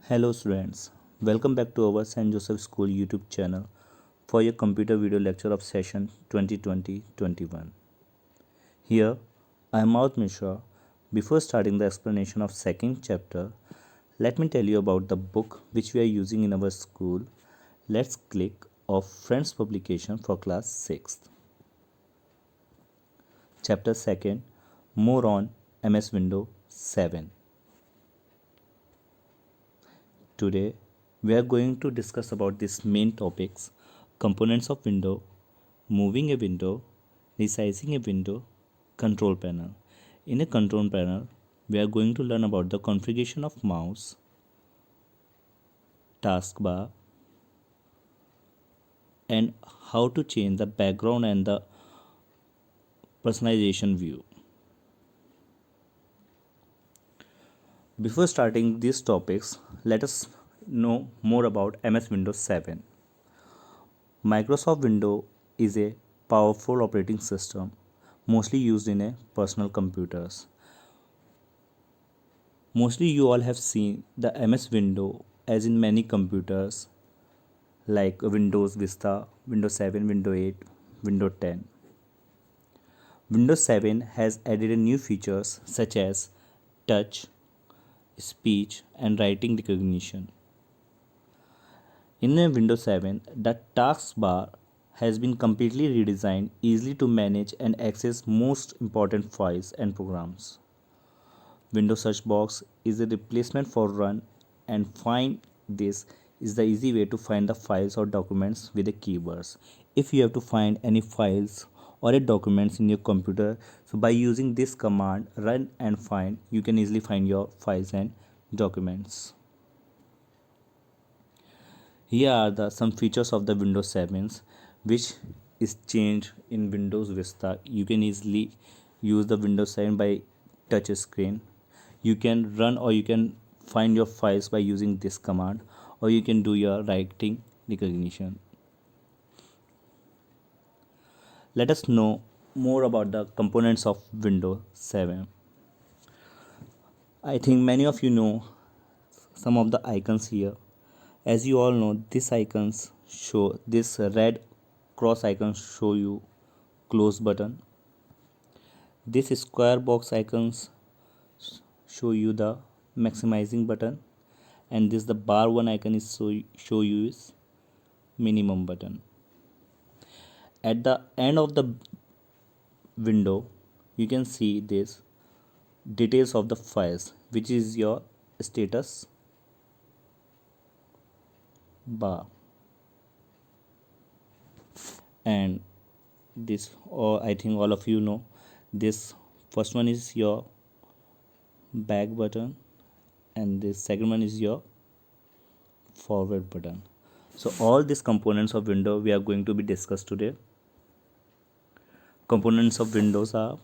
Hello students, welcome back to our St. Joseph School YouTube channel for your computer video lecture of session 2020-21. Here, I am Maud Mishra. Before starting the explanation of second chapter, let me tell you about the book which we are using in our school. Let's click of Friends publication for class 6th. Chapter 2nd, more on MS Windows 7. Today we are going to discuss about these main topics: components of window, moving a window, resizing a window, control panel. In a control panel, we are going to learn about the configuration of mouse, taskbar, and how to change the background and the personalization view. Before starting these topics, let us know more about MS Windows 7. Microsoft Windows is a powerful operating system mostly used in a personal computers. Mostly you all have seen the MS Windows as in many computers like Windows Vista, Windows 7, Windows 8, Windows 10. Windows 7 has added new features such as touch, speech and writing recognition. In Windows 7, the taskbar has been completely redesigned easily to manage and access most important files and programs. Windows search box is a replacement for run and find. This is the easy way to find the files or documents with the keywords. If you have to find any files or a documents in your computer, so by using this command run and find, you can easily find your files and documents. Here are the some features of the Windows 7 which is changed in Windows Vista. You can easily use the Windows 7 by touch screen. You can run or you can find your files by using this command, or you can do your writing recognition. Let us know more about the components of Windows 7. I think many of you know some of the icons here. As you all know, these icons show this red cross icons show you close button. This square box icons show you the maximizing button, and this the bar one icon is show you is minimum button. At the end of the window, you can see this details of the files, which is your status bar, and this, or I think all of you know, this first one is your back button and this second one is your forward button. So all these components of window we are going to be discussed today. Components of windows are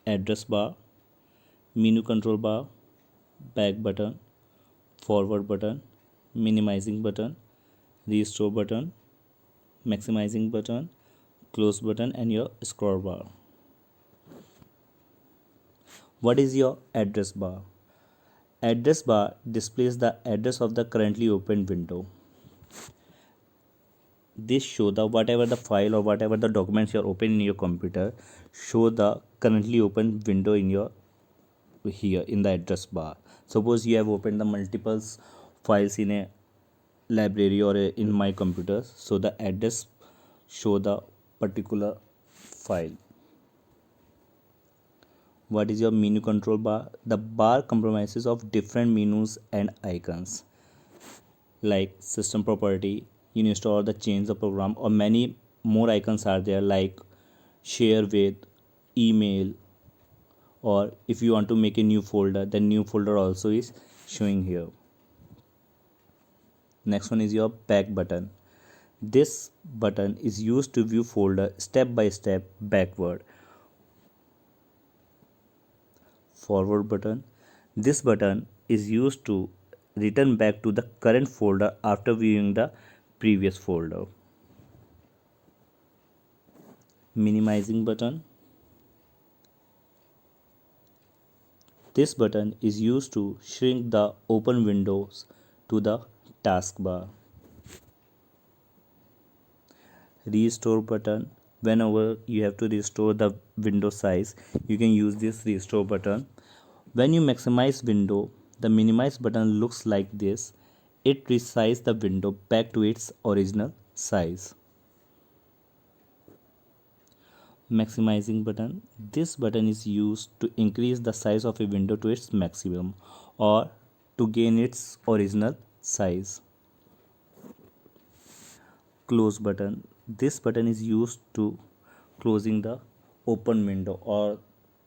address bar, menu control bar, back button, forward button, minimizing button, restore button, maximizing button, close button, and your scroll bar. What is your address bar? Address bar displays the address of the currently opened window. This show the whatever the file or whatever the documents you are opening in your computer, show the currently open window in your here in the address bar. Suppose you have opened the multiples files in a library or in my computer, so the address show the particular file. What is your menu control bar? The bar comprises of different menus and icons like system property, you install the change the program, or many more icons are there like share with, email, or if you want to make a new folder, the new folder also is showing here. Next one is your back button. This button is used to view folder step by step backward. Forward button. This button is used to return back to the current folder after viewing the previous folder. Minimizing button. This button is used to shrink the open windows to the taskbar. Restore button. Whenever you have to restore the window size, you can use this restore button. When you maximize window, the minimize button looks like this. It resizes the window back to its original size. Maximizing button. This button is used to increase the size of a window to its maximum or to gain its original size. Close button. This button is used to closing the open window or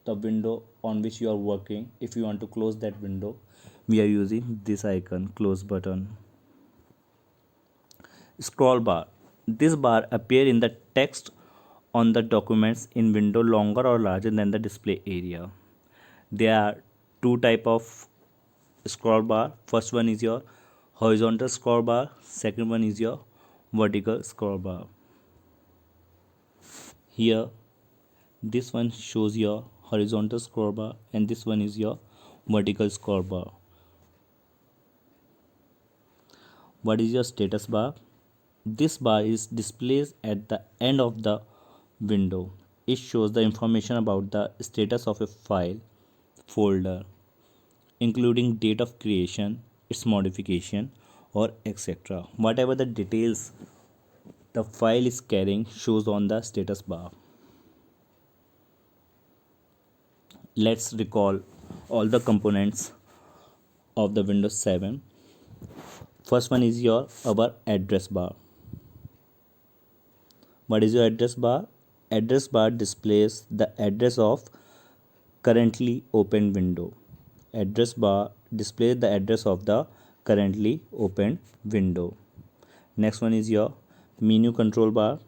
the window on which you are working. If you want to close that window, we are using this icon, close button. Scroll bar. This bar appear in the text on the documents in window longer or larger than the display area. There are two type of scroll bar. First one is your horizontal scroll bar. Second one is your vertical scroll bar. Here this one shows your horizontal scroll bar and this one is your vertical scroll bar. What is your status bar? This bar is displayed at the end of the window. It shows the information about the status of a file, folder, including date of creation, its modification, or etc. Whatever the details the file is carrying shows on the status bar. Let's recall all the components of the Windows 7. First one is our address bar. What is your address bar? Address bar displays the address of currently open window. Address bar displays the address of the currently open window. Next one is your menu control bar.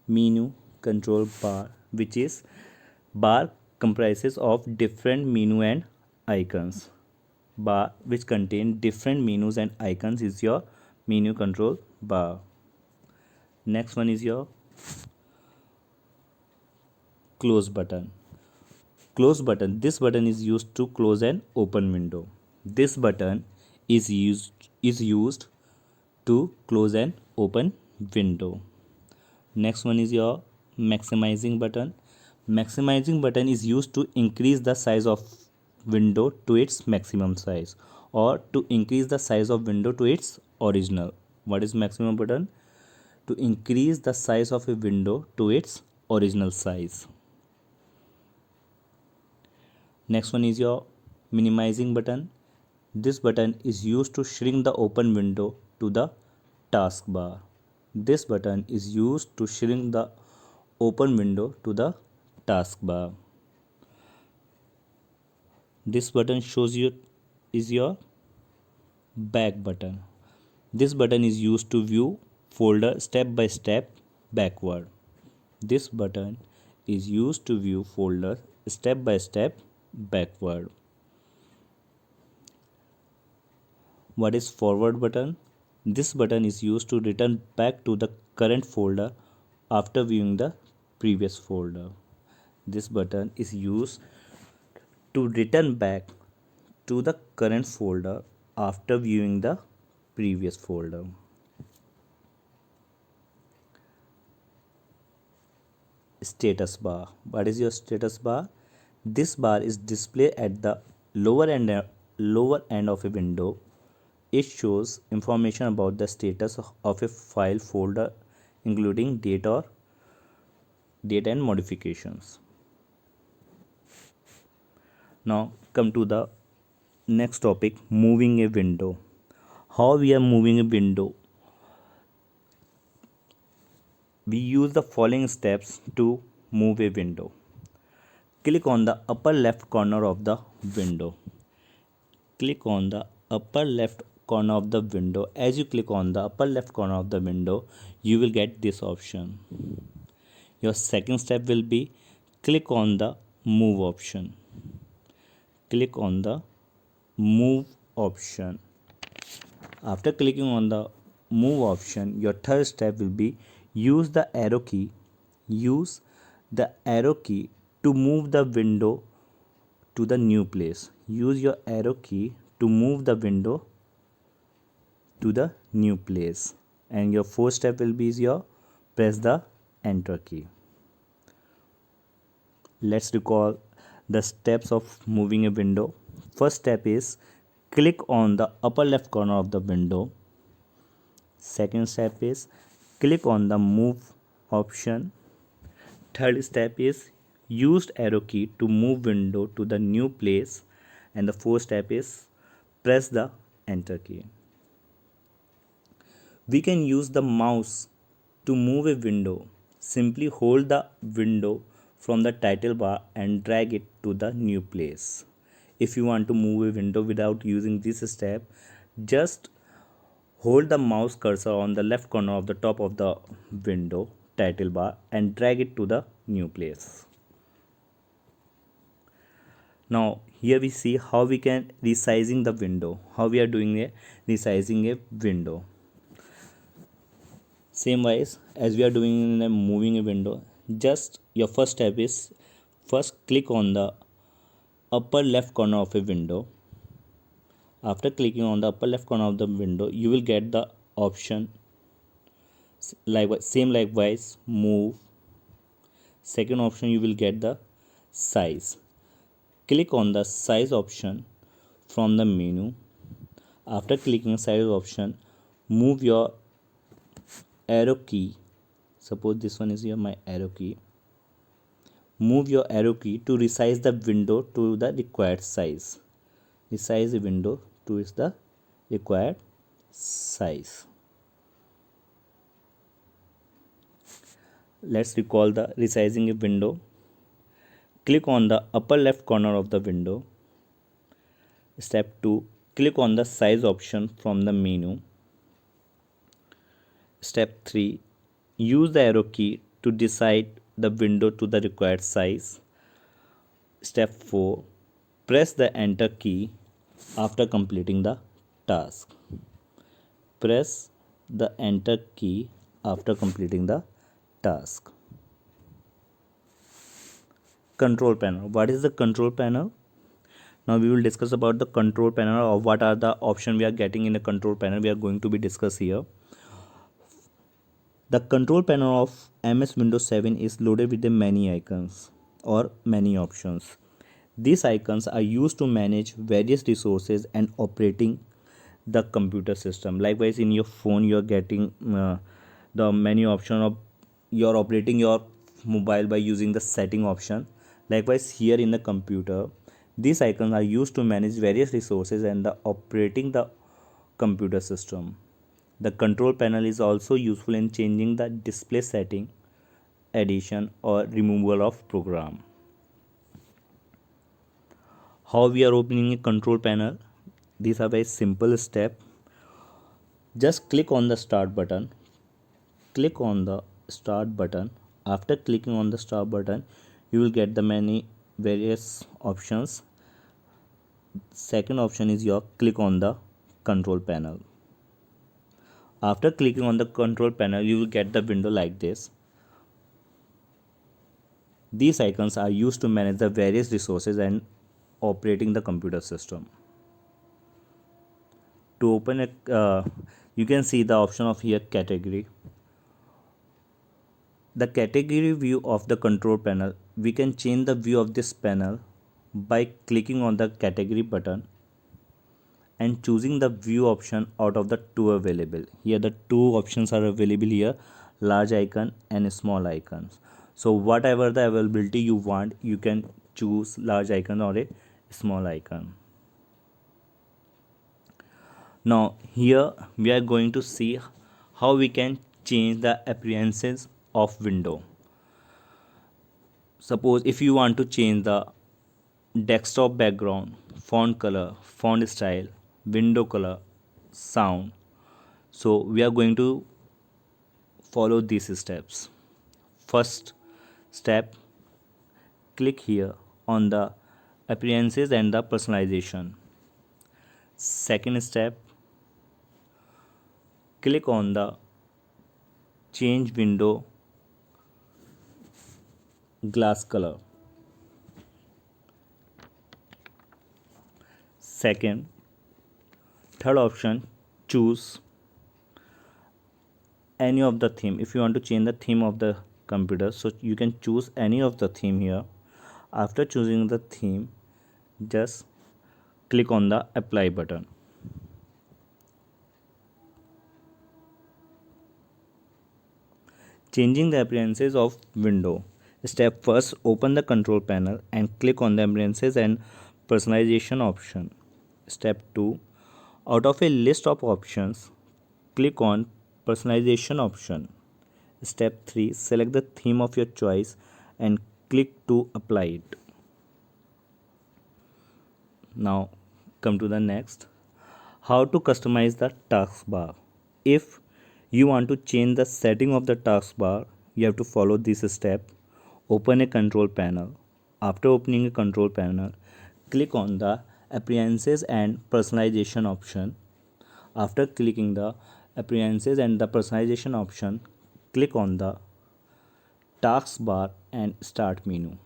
Menu control bar, which is bar comprises of different menu and icons. Bar which contain different menus and icons is your menu control bar. Next one is your close button. Close button. This button is used to close an open window. This button is used to close an open window. Next one is your maximizing button. Maximizing button is used to increase the size of window to its maximum size or to increase the size of window to its original. What is maximum button? To increase the size of a window to its original size. Next one is your minimizing button. This button is used to shrink the open window to the taskbar. This button is used to shrink the open window to the taskbar. This button shows you is your back button. This button is used to view folder step by step backward. This button is used to view folder step by step backward. What is forward button? This button is used to return back to the current folder after viewing the previous folder. This button is used to return back to the current folder after viewing the previous folder. Status bar. What is your status bar? This bar is displayed at the lower end of a window. It shows information about the status of a file, folder, including date and modifications. Now come to the next topic, moving a window. How we are moving a window? We use the following steps to move a window. Click on the upper left corner of the window. Click on the upper left corner of the window. As you click on the upper left corner of the window, you will get this option. Your second step will be click on the move option. Click on the move option. After clicking on the move option, your third step will be use the arrow key. Use the arrow key to move the window to the new place. Use your arrow key to move the window to the new place, and your fourth step will be your press the enter key. Let's recall the steps of moving a window. First step is click on the upper left corner of the window. Second step is click on the move option. Third step is use arrow key to move window to the new place, and the fourth step is press the enter key. We can use the mouse to move a window. Simply hold the window from the title bar and drag it to the new place. If you want to move a window without using this step, just hold the mouse cursor on the left corner of the top of the window title bar and drag it to the new place. Now here we see how we can resizing the window, how we are doing a resizing a window. Same wise as we are doing in a moving a window, just your first step is first click on the upper left corner of a window. After clicking on the upper left corner of the window, you will get the option likewise move. Second option, you will get the size. Click on the size option from the menu. After clicking size option, move your arrow key. Suppose this one is my arrow key. Move your arrow key to resize the window to the required size. Resize the window to the required size. Let's recall the resizing a window. Click on the upper left corner of the window. Step 2. Click on the size option from the menu. Step 3. Use the arrow key to decide the window to the required size. Step 4. Press the enter key after completing the task. Press the enter key after completing the task. Control panel. What is the control panel? Now we will discuss about the control panel, or what are the options we are getting in the control panel. We are going to be discuss here. The control panel of MS Windows 7 is loaded with the many icons or many options. These icons are used to manage various resources and operating the computer system. Likewise, in your phone, you are getting the menu option of you're operating your mobile by using the setting option. Likewise, here in the computer, these icons are used to manage various resources and the operating the computer system. The control panel is also useful in changing the display setting, addition or removal of program. How we are opening a control panel? These are very simple step. Just click on the start button. Click on the start button. After clicking on the start button, you will get the many various options. Second option is your click on the control panel. After clicking on the control panel, you will get the window like this. These icons are used to manage the various resources and operating the computer system. To open it, you can see the option of here category. The category view of the control panel, we can change the view of this panel by clicking on the category button and choosing the view option out of the two available. Here the two options are available here, large icon and small icons. So whatever the availability you want, you can choose large icon or a small icon. Now here we are going to see how we can change the appearances of window. Suppose if you want to change the desktop background, font color, font style, window color, sound, so we are going to follow these steps. First step, click here on the appearances and the personalization. Second step, click on the change window glass color. Second, third option, choose any of the theme. If you want to change the theme of the computer, so you can choose any of the theme here. After choosing the theme, just click on the apply button. Changing the appearances of window. Step first, open the control panel and click on the appearances and personalization option. Step 2, out of a list of options, click on personalization option. Step 3, select the theme of your choice and click to apply it. Now come to the next. How to customize the taskbar. If you want to change the setting of the taskbar, you have to follow this step. Open a control panel. After opening a control panel, click on the appearances and personalization option. After clicking the appearances and the personalization option, click on the taskbar and start menu.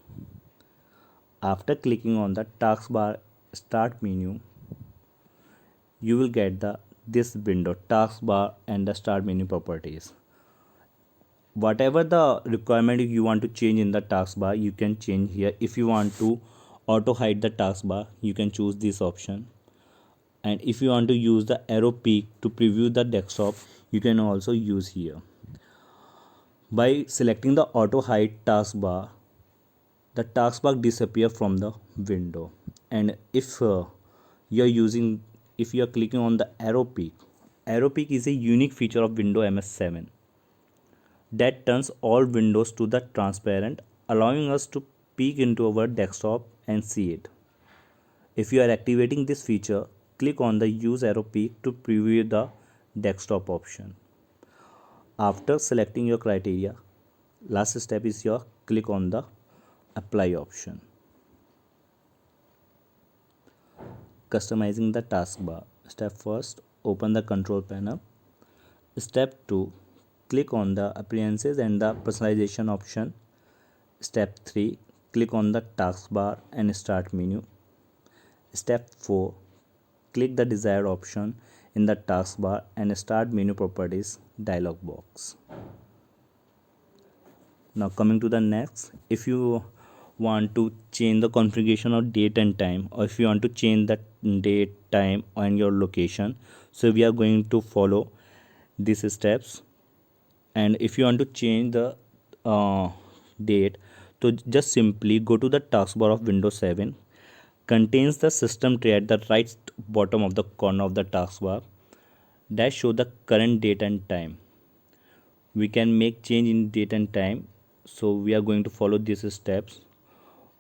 After clicking on the taskbar start menu, you will get this window, taskbar and the start menu properties. Whatever the requirement you want to change in the taskbar, you can change here. If you want to auto hide the taskbar, you can choose this option. And if you want to use the arrow peak to preview the desktop, you can also use here. By selecting the auto hide taskbar, the taskbar disappear from the window. And if you are clicking on the arrow peak is a unique feature of Windows MS7 that turns all windows to the transparent, allowing us to peek into our desktop and see it. If you are activating this feature, click on the use arrow peak to preview the desktop option. After selecting your criteria, last step is your click on the apply option. Customizing the taskbar. Step first, open the control panel. Step 2, click on the appearances and the personalization option. Step 3, click on the taskbar and start menu. Step 4, click the desired option in the taskbar and start menu properties dialog box. Now coming to the next, if you want to change the configuration of date and time, or if you want to change the date, time and your location, so we are going to follow these steps. And if you want to change the date, so just simply go to the taskbar of Windows 7, contains the system tray at the right bottom of the corner of the taskbar that show the current date and time. We can make change in date and time, so we are going to follow these steps.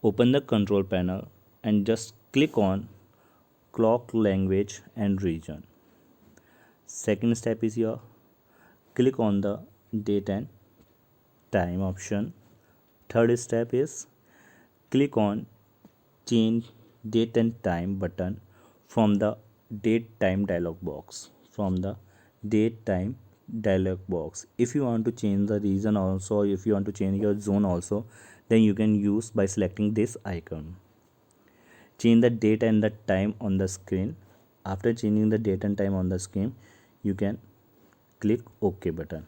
Open the control panel and just click on clock language and region. Second step is here, click on the date and time option. Third step is click on change date and time button from the date time dialog box. If you want to change the region also, if you want to change your zone also, then you can use by selecting this icon. Change the date and the time on the screen. After changing the date and time on the screen, you can click OK button.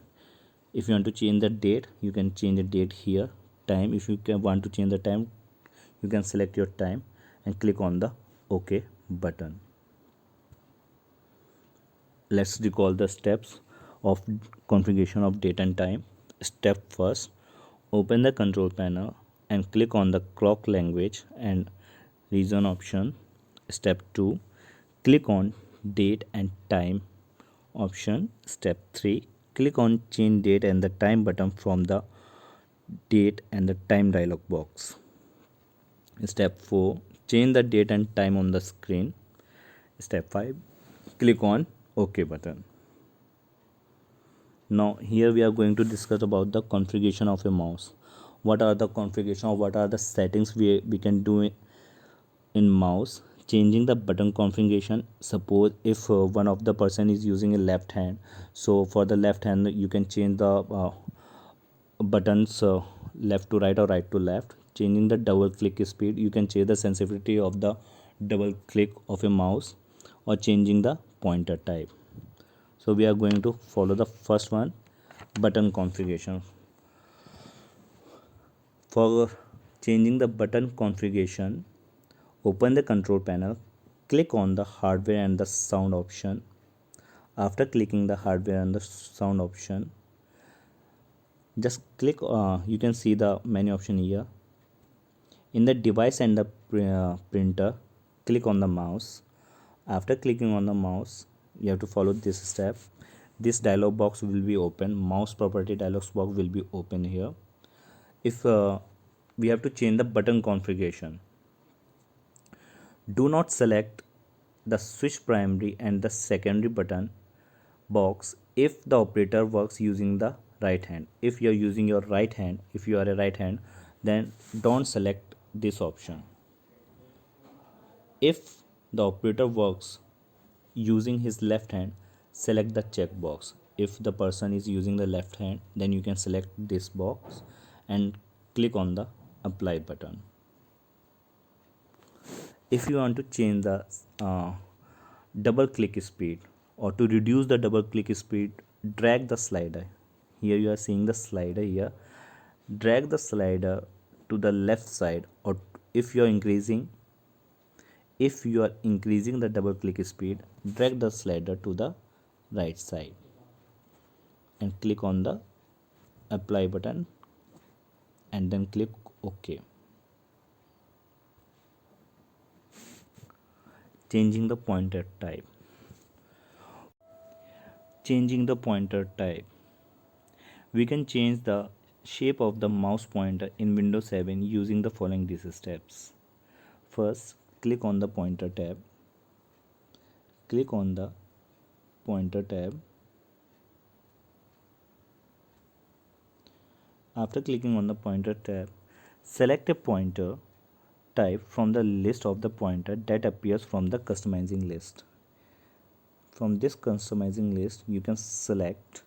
If you want to change the date, you can change the date here. Time, if you want to change the time, you can select your time and click on the OK button. Let's recall the steps of configuration of date and time. Step first, open the control panel and click on the clock language and region option. Step 2, click on date and time option. Step 3, click on change date and the time button from the date and the time dialog box. Step 4, change the date and time on the screen. Step 5, click on OK button. Now here we are going to discuss about the configuration of a mouse. What are the configuration or what are the settings we can do in mouse? Changing the button configuration. Suppose if one of the person is using a left hand, so for the left hand you can change the buttons left to right or right to left. Changing the double click speed, you can change the sensitivity of the double click of a mouse, or changing the pointer type. So we are going to follow the first one, button configuration. For changing the button configuration, open the control panel, click on the hardware and the sound option. After clicking the hardware and the sound option, just click, you can see the menu option here. In the device and the printer, click on the mouse. After clicking on the mouse, you have to follow this step. This dialog box will be open. Mouse property dialog box will be open here. If we have to change the button configuration, do not select the switch primary and the secondary button box if the operator works using the right hand. If you are using your right hand, if you are a right hand, then don't select this option. If the operator works using his left hand, select the checkbox. If the person is using the left hand, then you can select this box and click on the apply button. If you want to change the double click speed, or to reduce the double click speed, drag the slider. Here you are seeing the slider here. Drag the slider to the left side, or if you are increasing the double click speed, drag the slider to the right side and click on the apply button and then click OK. Changing the pointer type. We can change the shape of the mouse pointer in Windows 7 using the following these steps. First, click on the pointer tab. After clicking on the pointer tab, select a pointer type from the list of the pointer that appears from the customizing list. From this customizing list, you can select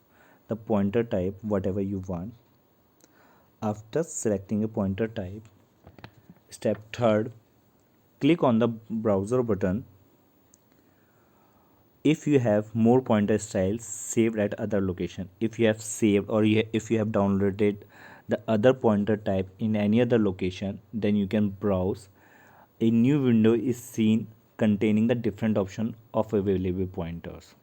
the pointer type whatever you want. After selecting a pointer type, step third, click on the browser button. If you have more pointer styles saved at other location, if you have saved or if you have downloaded the other pointer type in any other location, then you can browse. A new window is seen containing the different option of available pointers.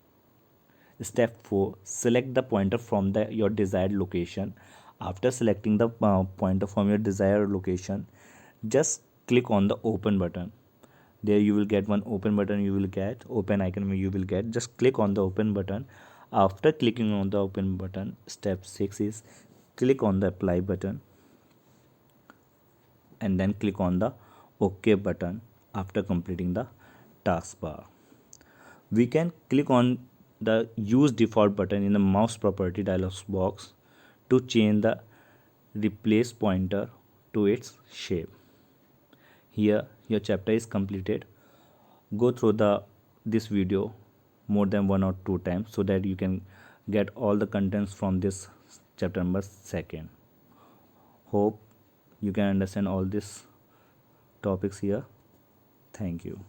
Step 4, select the pointer from your desired location. After selecting the pointer from your desired location, just click on the open button. There you will get one open button, open icon you will get. Just click on the open button. After clicking on the open button, step 6 is click on the apply button and then click on the OK button after completing the taskbar. We can click on the use default button in the mouse property dialog box to change the replace pointer to its shape. Here your chapter is completed. Go through this video more than 1 or 2 times so that you can get all the contents from this chapter number 2. Hope you can understand all these topics here. Thank you.